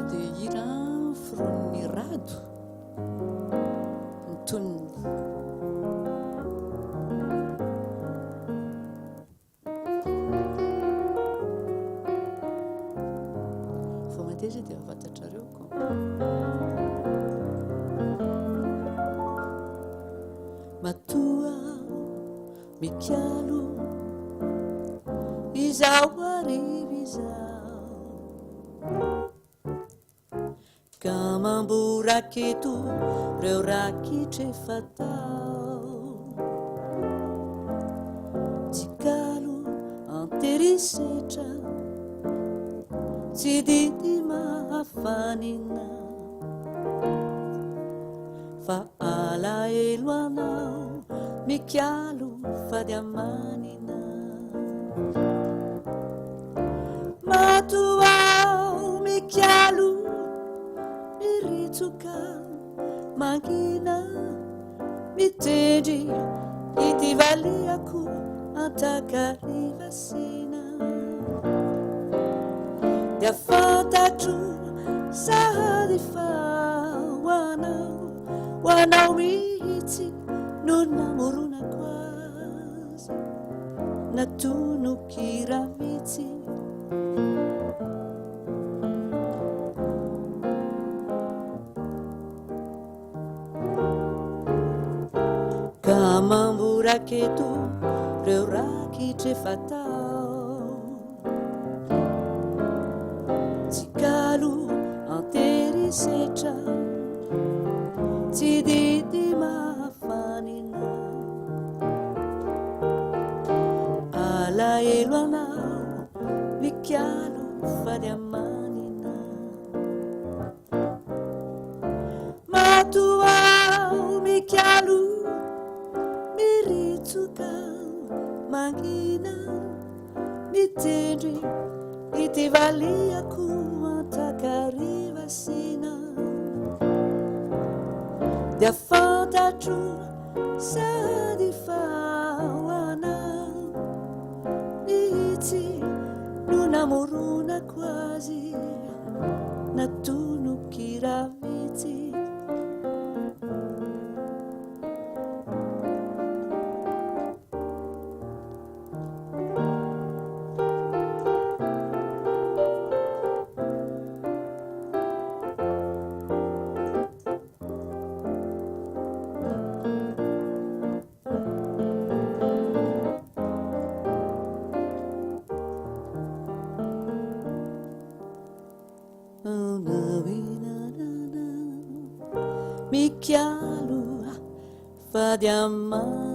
dia ira firon'ny rado ny toniny fa mandeha zay dia afatatrareo ko Matoa Mikalo izao arivo izao ka mamboraketo reo rakitra efa tao tsikalo anterisetra tsy didy mahafanina fa alaelo anao Mikalo Fadiamanina Matoa Aho Mikalo miritsoka mangina mitendry ity valiako antakarivasina dia fantatro sahady fa hoanao mihitsy no namoronako azy natonoky raha mihitsy ka mamboraketo reo rakitra efa tao tsikalo anterisetra tsy didy mahafanina alaelo anao Mikalo Fadiamanina Matoa Aho Mikalo miritsoka mangina mitendry ity valiako antakarivasina dia fantatro sady fa hoanao mihitsy no namoronako azy natonoky raha mihitsy Mikalo Fadiamanina